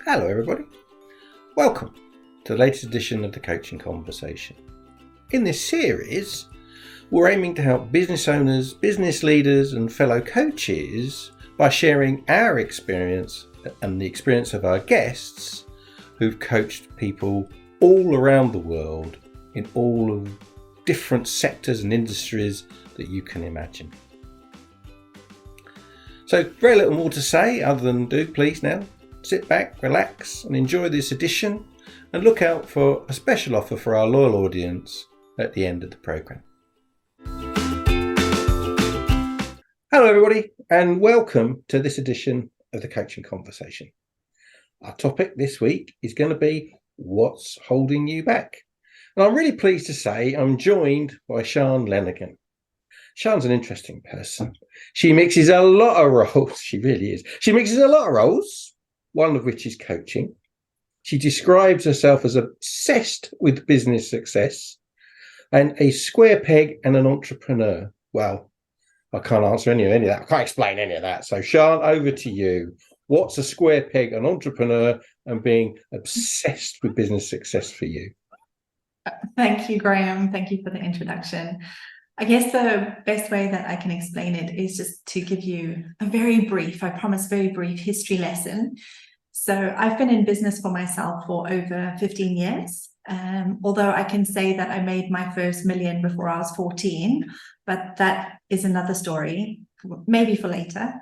Hello everybody, welcome to the latest edition of the Coaching Conversation. In this series, we're aiming to help business owners, business leaders and fellow coaches by sharing our experience and the experience of our guests who've coached people all around the world in all of different sectors and industries that you can imagine. So very little more to say other than do please now sit back, relax and enjoy this edition, and look out for a special offer for our loyal audience at the end of the programme. Hello everybody and welcome to this edition of the Coaching Conversation. Our topic this week is going to be what's holding you back. And I'm really pleased to say I'm joined by Sian Lenegan. Sian's an interesting person. She mixes a lot of roles. She really is. She mixes a lot of roles, one of which is coaching. She describes herself as obsessed with business success and a square peg and an entrepreneur. Well, I can't answer any of that. I can't explain any of that. So Sian, over to you. What's a square peg, an entrepreneur, and being obsessed with business success for you? Thank you, Graham. Thank you for the introduction. I guess the best way that I can explain it is just to give you a very brief history lesson. So I've been in business for myself for over 15 years. Although I can say that I made my first million before I was 14, but that is another story, maybe for later.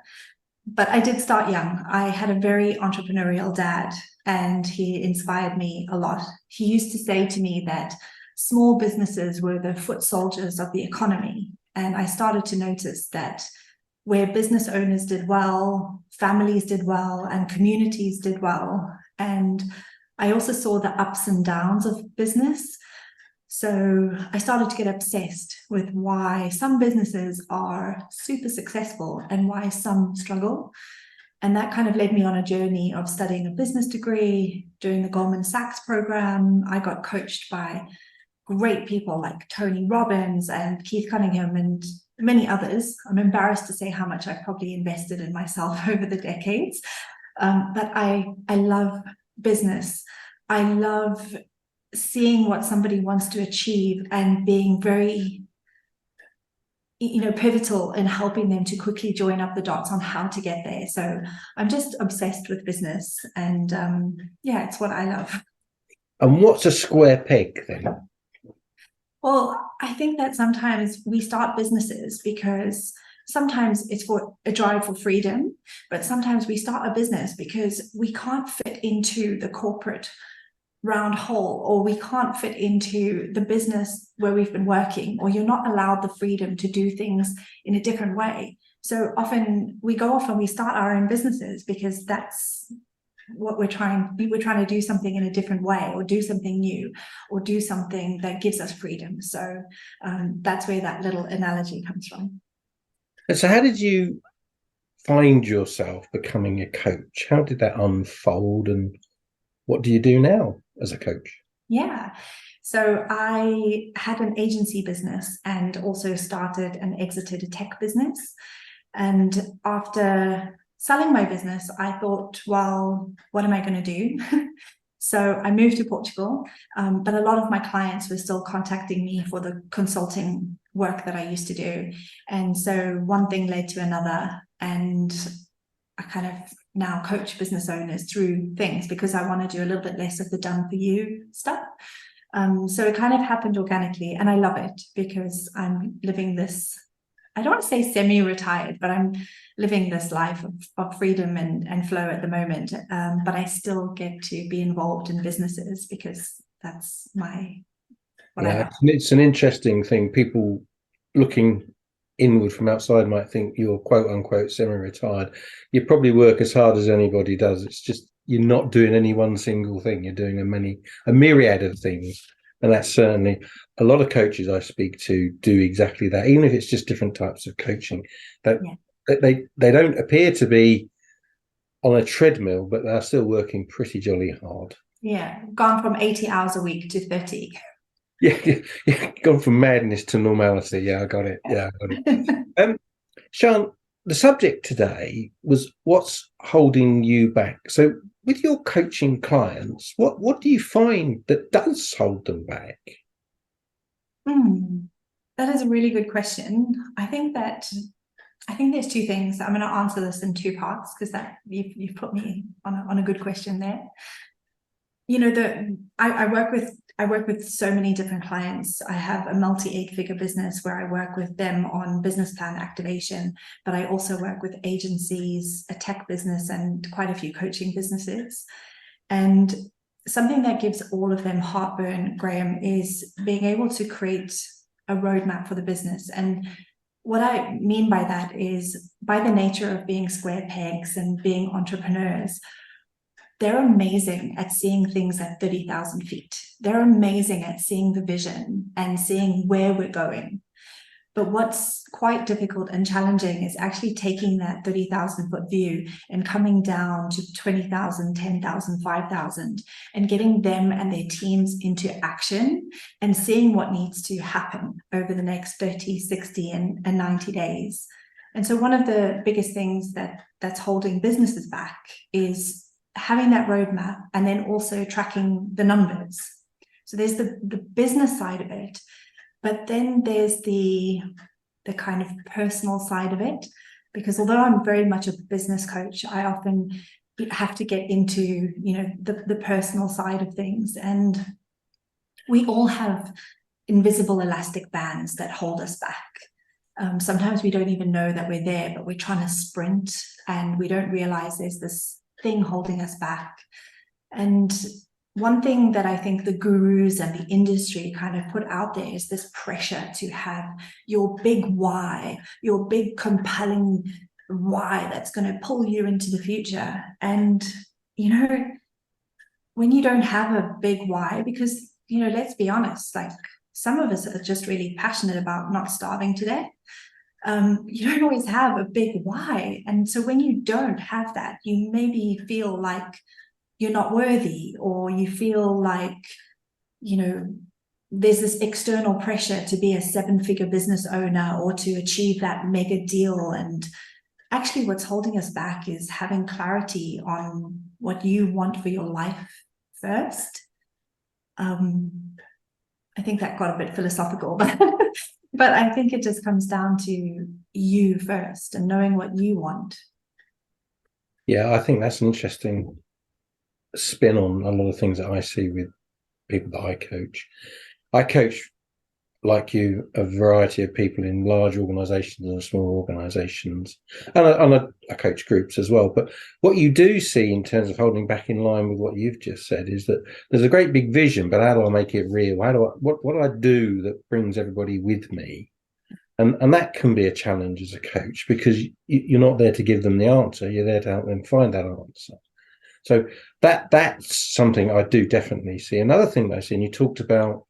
But I did start young. I had a very entrepreneurial dad, and he inspired me a lot. He used to say to me that small businesses were the foot soldiers of the economy. And I started to notice that where business owners did well, families did well, and communities did well. And I also saw the ups and downs of business. So I started to get obsessed with why some businesses are super successful and why some struggle. And that kind of led me on a journey of studying a business degree, doing the Goldman Sachs program. I got coached by great people like Tony Robbins and Keith Cunningham and many others. I'm embarrassed to say how much I've probably invested in myself over the decades. But I love business. I love seeing what somebody wants to achieve and being very, pivotal in helping them to quickly join up the dots on how to get there. So I'm just obsessed with business, and it's what I love. And what's a square peg then? Well, I think that sometimes we start businesses because sometimes it's for a drive for freedom, but sometimes we start a business because we can't fit into the corporate round hole, or we can't fit into the business where we've been working, or you're not allowed the freedom to do things in a different way. So often we go off and we start our own businesses because that's what we're trying to do, something in a different way, or do something new, or do something that gives us freedom. So that's where that little analogy comes from. And so how did you find yourself becoming a coach? How did that unfold, and what do you do now as a coach? Yeah. So I had an agency business and also started and exited a tech business. And after selling my business, I thought, well, what am I going to do? So I moved to Portugal, but a lot of my clients were still contacting me for the consulting work that I used to do. And so one thing led to another, and I kind of now coach business owners through things because I want to do a little bit less of the done for you stuff. So it kind of happened organically, and I love it because I'm living this, I don't want to say semi-retired, but I'm living this life of freedom and flow at the moment. But I still get to be involved in businesses because that's it's an interesting thing. People looking inward from outside might think you're quote unquote semi-retired. You probably work as hard as anybody does. It's just you're not doing any one single thing. You're doing a myriad of things. And that's certainly a lot of coaches I speak to do exactly that, even if it's just different types of coaching. They don't appear to be on a treadmill, but they're still working pretty jolly hard. Yeah, gone from 80 hours a week to 30. Yeah, gone from madness to normality. Yeah, I got it. Sian, the subject today was what's holding you back. So with your coaching clients, what do you find that does hold them back? That is a really good question. I think there's two things. I'm going to answer this in two parts because that you've put me on a good question there. You know, I work with so many different clients. I have a multi-8-figure business where I work with them on business plan activation, but I also work with agencies, a tech business, and quite a few coaching businesses. And something that gives all of them heartburn, Graham, is being able to create a roadmap for the business. And what I mean by that is, by the nature of being square pegs and being entrepreneurs, they're amazing at seeing things at 30,000 feet. They're amazing at seeing the vision and seeing where we're going. But what's quite difficult and challenging is actually taking that 30,000-foot view and coming down to 20,000, 10,000, 5,000, and getting them and their teams into action and seeing what needs to happen over the next 30, 60, and 90 days. And so one of the biggest things that's holding businesses back is having that roadmap and then also tracking the numbers. So there's the business side of it, but then there's the kind of personal side of it, because although I'm very much a business coach, I often have to get into, you know, the personal side of things. And we all have invisible elastic bands that hold us back. Sometimes we don't even know that we're there, but we're trying to sprint and we don't realize there's this thing holding us back. And one thing that I think the gurus and the industry kind of put out there is this pressure to have your big why, your big compelling why that's going to pull you into the future. And, you know, when you don't have a big why, because, you know, let's be honest, like some of us are just really passionate about not starving to death. You don't always have a big why. And so when you don't have that, you maybe feel like you're not worthy, or you feel like, you know, there's this external pressure to be a 7-figure business owner or to achieve that mega deal. And actually what's holding us back is having clarity on what you want for your life first. I think that got a bit philosophical, but I think it just comes down to you first and knowing what you want. Yeah, I think that's an interesting spin on a lot of things that I see with people that I coach. I coach, like you, a variety of people in large organizations and small organizations, and I coach groups as well. But what you do see in terms of holding back, in line with what you've just said, is that there's a great big vision, but how do I make it real? What do I do that brings everybody with me? And that can be a challenge as a coach, because you're not there to give them the answer, you're there to help them find that answer. So that's something I do definitely see. Another thing that I see, and you talked about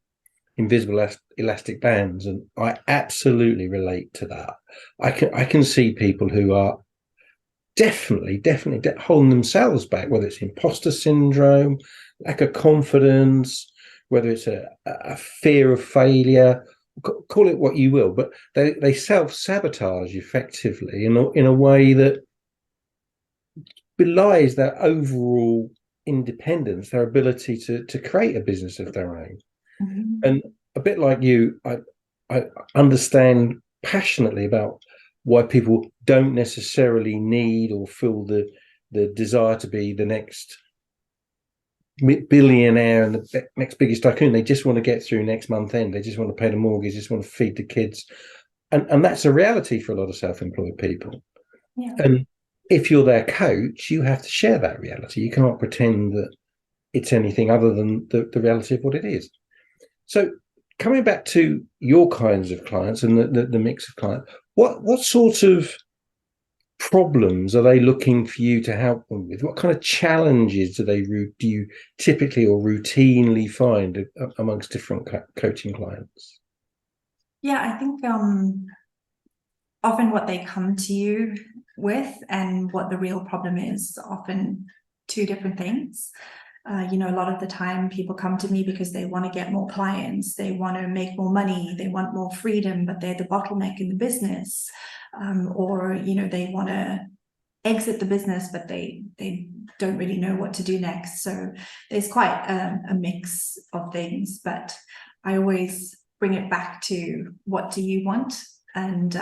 invisible elastic bands, and I absolutely relate to that. I can see people who are definitely holding themselves back, whether it's imposter syndrome, lack of confidence, whether it's a fear of failure, call it what you will, but they self-sabotage effectively in a way that belies their overall independence, their ability to create a business of their own. Mm-hmm. And a bit like you, I understand passionately about why people don't necessarily need or feel the desire to be the next billionaire and the next biggest tycoon. They just want to get through next month end. They just want to pay the mortgage, just want to feed the kids. And that's a reality for a lot of self-employed people. Yeah. And if you're their coach, you have to share that reality. You cannot pretend that it's anything other than the reality of what it is. So coming back to your kinds of clients and the mix of clients, what sort of problems are they looking for you to help them with? What kind of challenges do you typically or routinely find amongst different coaching clients? Yeah, I think often what they come to you with and what the real problem is often two different things. You know, a lot of the time people come to me because they want to get more clients, they want to make more money, they want more freedom, but they're the bottleneck in the business. Or, you know, they want to exit the business, but they don't really know what to do next. So there's quite a mix of things, but I always bring it back to what do you want? And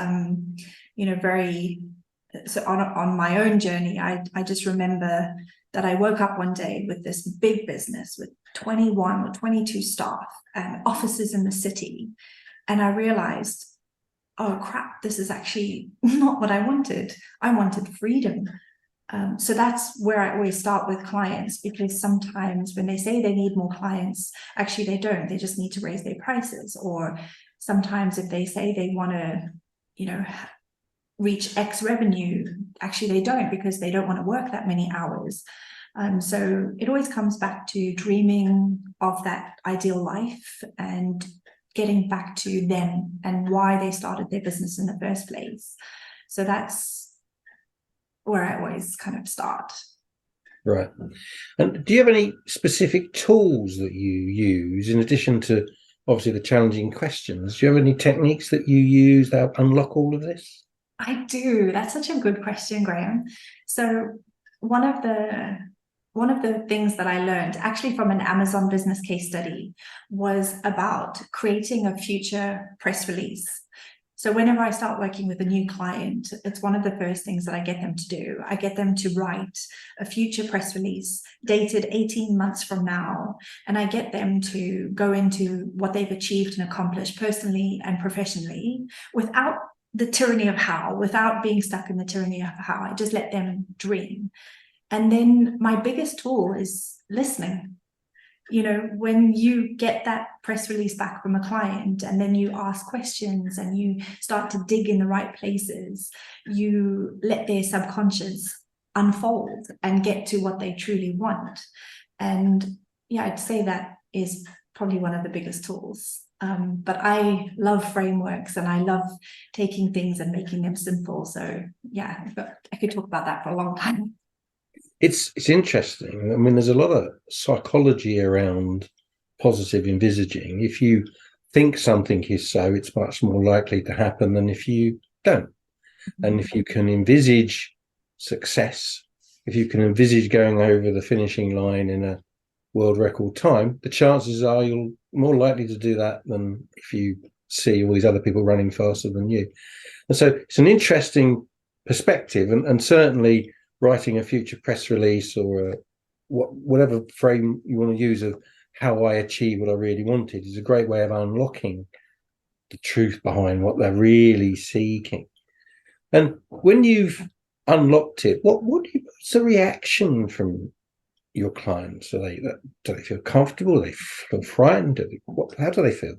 so on my own journey, I just remember that I woke up one day with this big business with 21 or 22 staff and offices in the city, and I realized, oh crap, this is actually not what I wanted. I wanted freedom. So that's where I always start with clients, because sometimes when they say they need more clients, actually they don't. They just need to raise their prices. Or sometimes if they say they want to, reach X revenue, actually they don't, because they don't want to work that many hours. So it always comes back to dreaming of that ideal life and getting back to them and why they started their business in the first place. So that's where I always kind of start. Right. And do you have any specific tools that you use in addition to obviously the challenging questions? Do you have any techniques that you use that unlock all of this? I do. That's such a good question, Graham. So one of the things that I learned actually from an Amazon business case study was about creating a future press release. So whenever I start working with a new client, it's one of the first things that I get them to do. I get them to write a future press release dated 18 months from now, and I get them to go into what they've achieved and accomplished personally and professionally without the tyranny of how, without being stuck in the tyranny of how. I just let them dream. And then my biggest tool is listening. When you get that press release back from a client and then you ask questions and you start to dig in the right places, you let their subconscious unfold and get to what they truly want. And yeah, I'd say that is probably one of the biggest tools. But I love frameworks and I love taking things and making them simple. So yeah, I could talk about that for a long time. It's interesting. I mean, there's a lot of psychology around positive envisaging. If you think something is so, it's much more likely to happen than if you don't. And if you can envisage success, if you can envisage going over the finishing line in a world record time, the chances are you're more likely to do that than if you see all these other people running faster than you. And so it's an interesting perspective, and certainly writing a future press release or whatever frame you want to use of how I achieve what I really wanted is a great way of unlocking the truth behind what they're really seeking. And when you've unlocked it, what's the reaction from your clients? Do they feel comfortable? Do they feel frightened? How do they feel?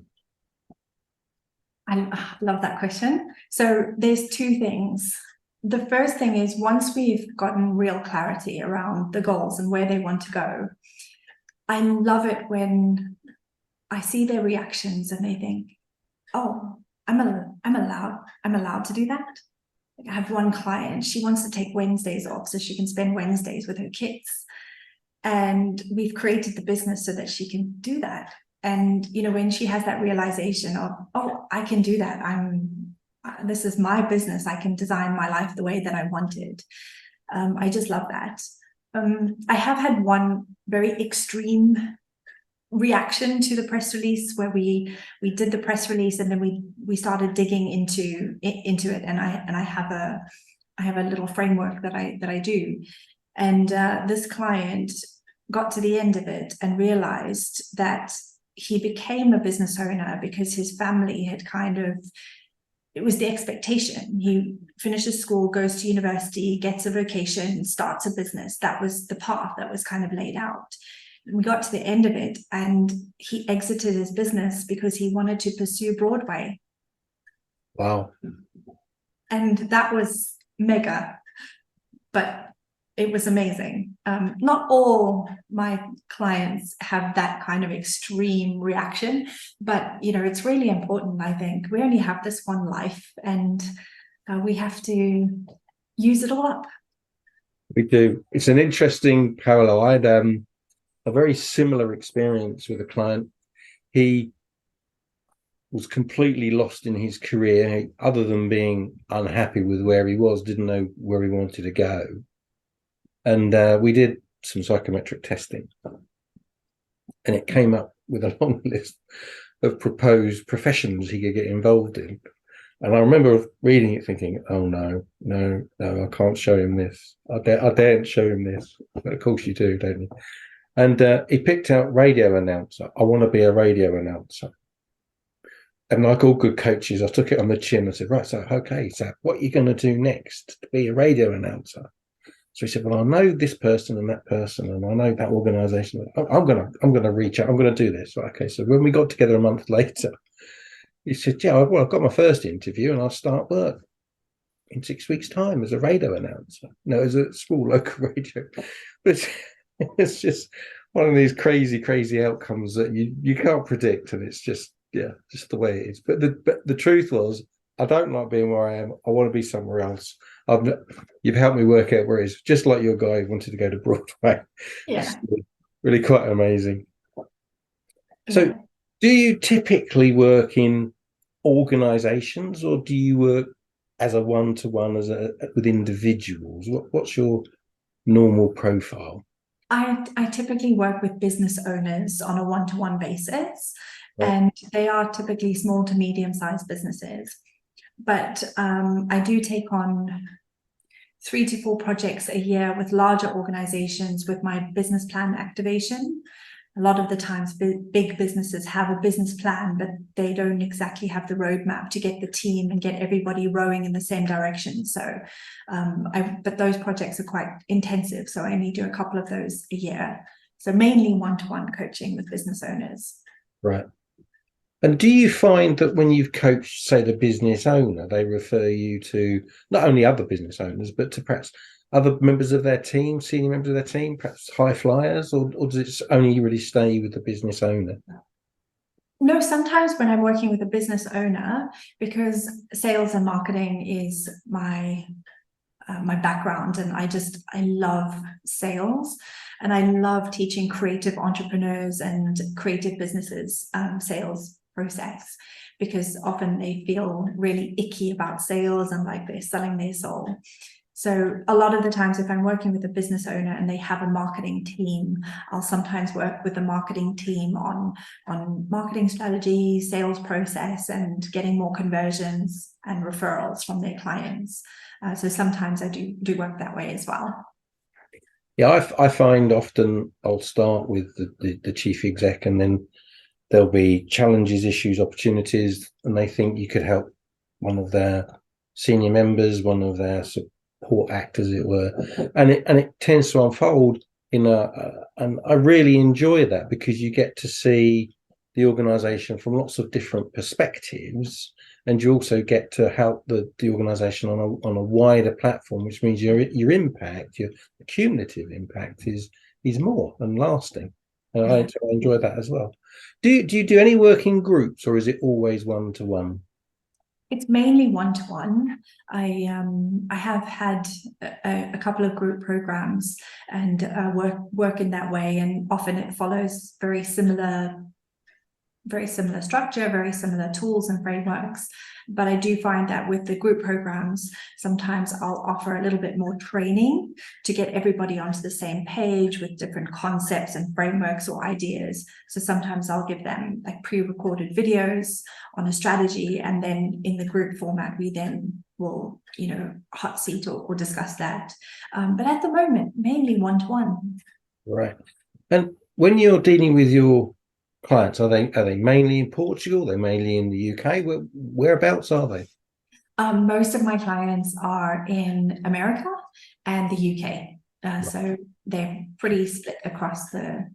I love that question. So there's two things. The first thing is, once we've gotten real clarity around the goals and where they want to go, I love it when I see their reactions and they think, oh, I'm allowed to do that. I have one client, she wants to take Wednesdays off so she can spend Wednesdays with her kids. And we've created the business so that she can do that. And, when she has that realization of, oh, I can do that. This is my business. I can design my life the way that I wanted. I just love that. I have had one very extreme reaction to the press release where we did the press release and then we started digging into it. And I have a little framework that I do. And this client got to the end of it and realized that he became a business owner because his family had it was the expectation. He finishes school, goes to university, gets a vocation, starts a business. That was the path that was kind of laid out. And we got to the end of it and he exited his business because he wanted to pursue Broadway. Wow. And that was mega, but it was amazing. Not all my clients have that kind of extreme reaction, but it's really important. I think we only have this one life, and we have to use it all up. We do. It's an interesting parallel. I had a very similar experience with a client. He was completely lost in his career, other than being unhappy with where he was, didn't know where he wanted to go. And we did some psychometric testing, and it came up with a long list of proposed professions he could get involved in. And I remember reading it thinking, oh, no, I can't show him this. I daren't show him this. But of course you do, don't you? And he picked out radio announcer. I want to be a radio announcer. And like all good coaches, I took it on the chin and said, right, so what are you going to do next to be a radio announcer? So he said, well, I know this person and that person, and I know that organization. I'm going to reach out. I'm going to do this. Okay. So when we got together a month later, he said, yeah, well, I've got my first interview and I'll start work in 6 weeks' time as a radio announcer. No, as a small local radio. But it's just one of these crazy outcomes that you can't predict. And it's just the way it is. But the truth was, I don't like being where I am. I want to be somewhere else. You've helped me work out where it is, just like your guy who wanted to go to Broadway. Yeah. It's really quite amazing. So do you typically work in organizations, or do you work as a one-to-one with individuals? What's your normal profile? I typically work with business owners on a one-to-one basis, and they are typically small to medium-sized businesses. But I do take on 3 to 4 projects a year with larger organizations with my business plan activation. A lot of the times big businesses have a business plan, but they don't exactly have the roadmap to get the team and get everybody rowing in the same direction. So, but those projects are quite intensive. So I only do a couple of those a year. So mainly one-to-one coaching with business owners. Right. And do you find that when you've coached, say, the business owner, they refer you to not only other business owners, but to perhaps other members of their team, senior members of their team, perhaps high flyers, or does it only really stay with the business owner? No, sometimes when I'm working with a business owner, because sales and marketing is my background, and I love sales, and I love teaching creative entrepreneurs and creative businesses sales process, because often they feel really icky about sales and like they're selling their soul. So a lot of the times, if I'm working with a business owner and they have a marketing team, I'll sometimes work with the marketing team on marketing strategy, sales process, and getting more conversions and referrals from their clients. So sometimes I do work that way as well. Yeah, I find often I'll start with the chief exec, and then there'll be challenges, issues, opportunities, and they think you could help one of their senior members, one of their support actors, as it were, and it tends to unfold in and I really enjoy that, because you get to see the organization from lots of different perspectives, and you also get to help the organization on a wider platform, which means your impact, your cumulative impact is more and lasting. And I enjoy that as well. Do you do any work in groups, or is it always one-to-one? It's mainly one-to-one. I have had a couple of group programs and work in that way, and often it follows very similar structure, very similar tools and frameworks. But I do find that with the group programs, sometimes I'll offer a little bit more training to get everybody onto the same page with different concepts and frameworks or ideas. So sometimes I'll give them like pre-recorded videos on a strategy, and then in the group format, we then will, hot seat or discuss that. But at the moment, mainly one-to-one. Right. And when you're dealing with your clients, are they mainly in Portugal? They're mainly in the UK? Whereabouts are they? Most of my clients are in America and the UK. So they're pretty split across the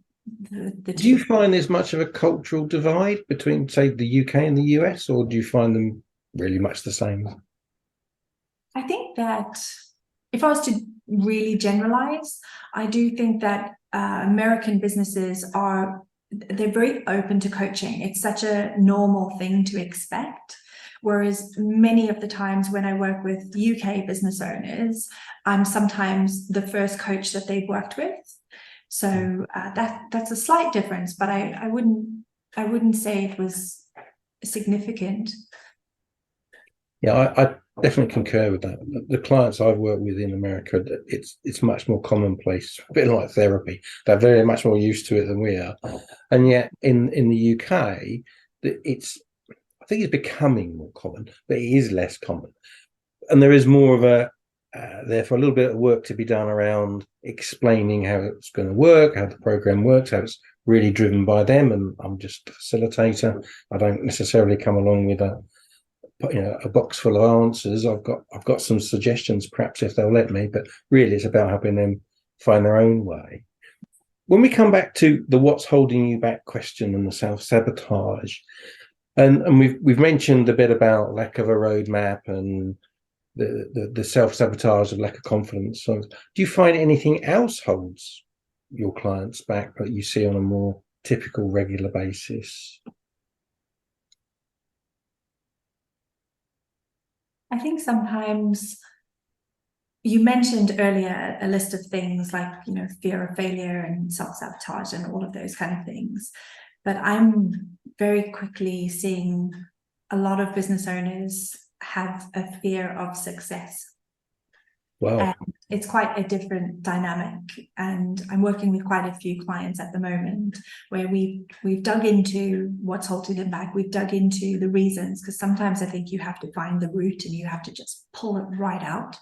two. Do you find there's much of a cultural divide between, say, the UK and the US, or do you find them really much the same? I think that if I was to really generalize, I do think that American businesses they're very open to coaching. It's such a normal thing to expect. Whereas many of the times when I work with UK business owners, I'm sometimes the first coach that they've worked with. So that's a slight difference, but I wouldn't say it was significant. Yeah, I definitely concur with that. The clients I've worked with in America, it's much more commonplace, a bit like therapy. They're very much more used to it than we are. And yet in the UK, I think it's becoming more common, but it is less common. And there is more of therefore a little bit of work to be done around explaining how it's going to work, how the program works, how it's really driven by them. And I'm just a facilitator. I don't necessarily come along with a box full of answers. I've got some suggestions, perhaps, if they'll let me, but really it's about helping them find their own way. When we come back to the what's holding you back question and the self-sabotage, and we've mentioned a bit about lack of a roadmap and the self-sabotage of lack of confidence. So do you find anything else holds your clients back that you see on a more typical regular basis? I think sometimes you mentioned earlier a list of things like, fear of failure and self-sabotage and all of those kind of things. But I'm very quickly seeing a lot of business owners have a fear of success. Wow. And it's quite a different dynamic. And I'm working with quite a few clients at the moment where we've dug into what's holding them back. We've dug into the reasons, because sometimes I think you have to find the root and you have to just pull it right out.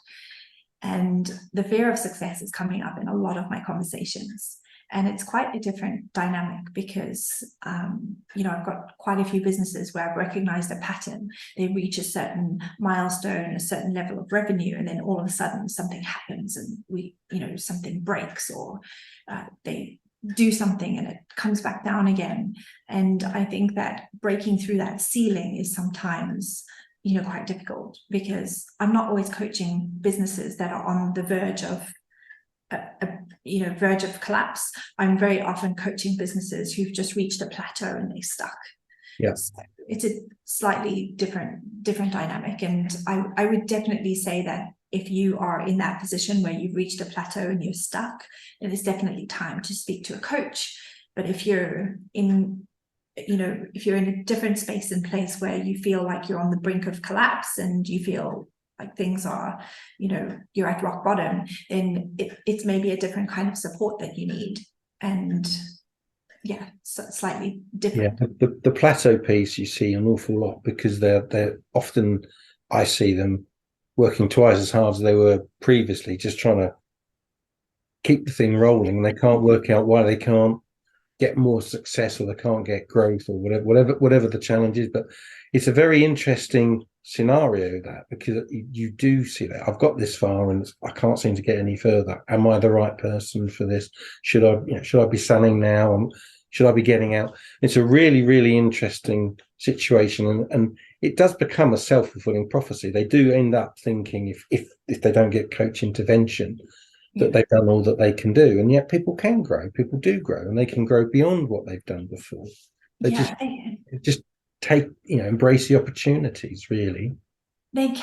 And the fear of success is coming up in a lot of my conversations. And it's quite a different dynamic because, I've got quite a few businesses where I've recognized a pattern. They reach a certain milestone, a certain level of revenue, and then all of a sudden something happens and something breaks, or they do something and it comes back down again. And I think that breaking through that ceiling is sometimes quite difficult, because I'm not always coaching businesses that are on the verge of collapse. I'm very often coaching businesses who've just reached a plateau and they're stuck. Yeah. So it's a slightly different dynamic. And I would definitely say that if you are in that position where you've reached a plateau and you're stuck, then it's definitely time to speak to a coach. But if you're in a different space and place where you feel like you're on the brink of collapse and you feel like things are, you're at rock bottom, then it's maybe a different kind of support that you need. And yeah, slightly different. Yeah, the plateau piece you see an awful lot, because they're often, I see them working twice as hard as they were previously, just trying to keep the thing rolling. They can't work out why they can't get more success, or they can't get growth, or whatever the challenge is. But it's a very interesting scenario, that, because you do see that I've got this far and I can't seem to get any further. Am I the right person for this? Should I be selling now? Should I be getting out? It's a really, really interesting situation, and it does become a self-fulfilling prophecy. They do end up thinking, if they don't get coach intervention, that they've done all that they can do. And yet people can grow, people do grow, and they can grow beyond what they've done before. They just take, embrace the opportunities, really. They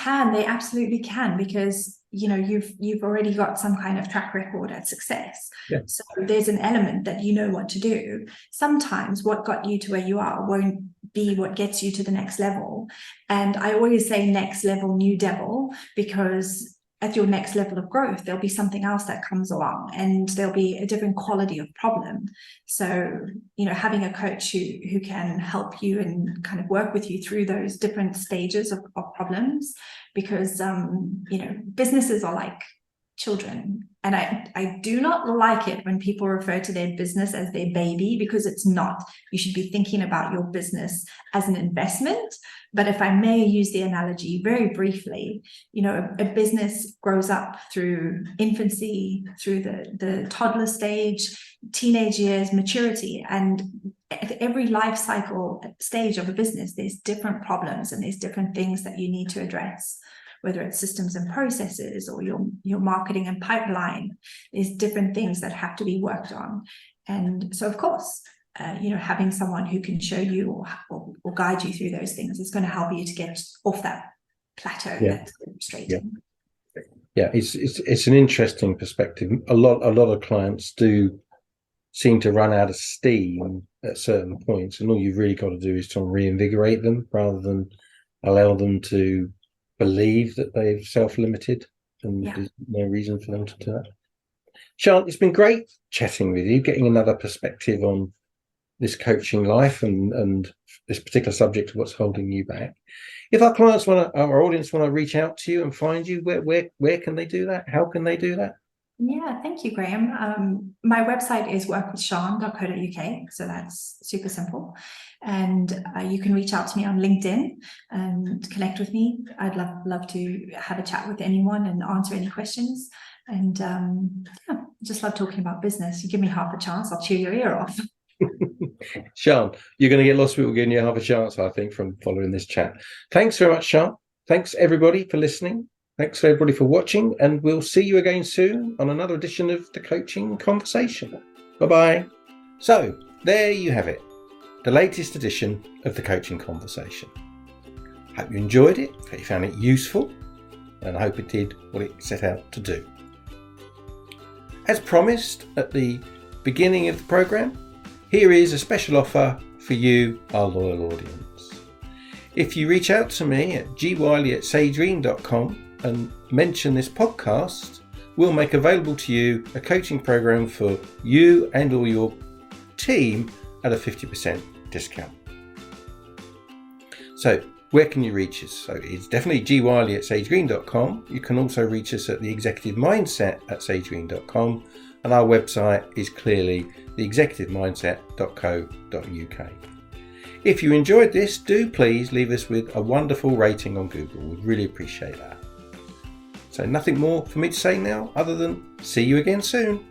absolutely can, because you've already got some kind of track record at success. Yeah. So there's an element that you know what to do. Sometimes what got you to where you are won't be what gets you to the next level. And I always say next level, new devil, because at your next level of growth, there'll be something else that comes along, and there'll be a different quality of problem. So, having a coach who can help you and kind of work with you through those different stages of problems, because, businesses are like children. And I do not like it when people refer to their business as their baby, because it's not. You should be thinking about your business as an investment. But if I may use the analogy very briefly, a business grows up through infancy, through the toddler stage, teenage years, maturity. And at every life cycle stage of a business, there's different problems and there's different things that you need to address, whether it's systems and processes or your marketing and pipeline. There's different things that have to be worked on. And so, of course, having someone who can show you or guide you through those things is going to help you to get off that plateau that's frustrating. Yeah, it's an interesting perspective. A lot of clients do seem to run out of steam at certain points, and all you've really got to do is to reinvigorate them rather than allow them to believe that they've self-limited, and there's no reason for them to do that. Sian, it's been great chatting with you, getting another perspective on this coaching life and this particular subject of what's holding you back. If our clients our audience want to reach out to you and find you, where can they do that? How can they do that? Yeah, thank you, Graham. My website is workwithsian.co.uk, so that's super simple. And you can reach out to me on LinkedIn and connect with me. I'd love to have a chat with anyone and answer any questions. And just love talking about business. You give me half a chance, I'll chew your ear off. Sian, you're going to get lots of people giving you half a chance, I think, from following this chat. Thanks very much, Sian. Thanks, everybody, for listening. Thanks, everybody, for watching. And we'll see you again soon on another edition of the Coaching Conversation. Bye-bye. So, there you have it. The latest edition of the Coaching Conversation. Hope you enjoyed it. Hope you found it useful. And I hope it did what it set out to do. As promised at the beginning of the programme, here is a special offer for you, our loyal audience. If you reach out to me at gwiley@sagegreen.com and mention this podcast, we'll make available to you a coaching program for you and or your team at a 50% discount. So where can you reach us? So it's definitely gwiley@sagegreen.com. You can also reach us at the executive mindset at sagegreen.com, and our website is clearly theexecutivemindset.co.uk. If you enjoyed this, do please leave us with a wonderful rating on Google. We'd really appreciate that. So nothing more for me to say now other than see you again soon.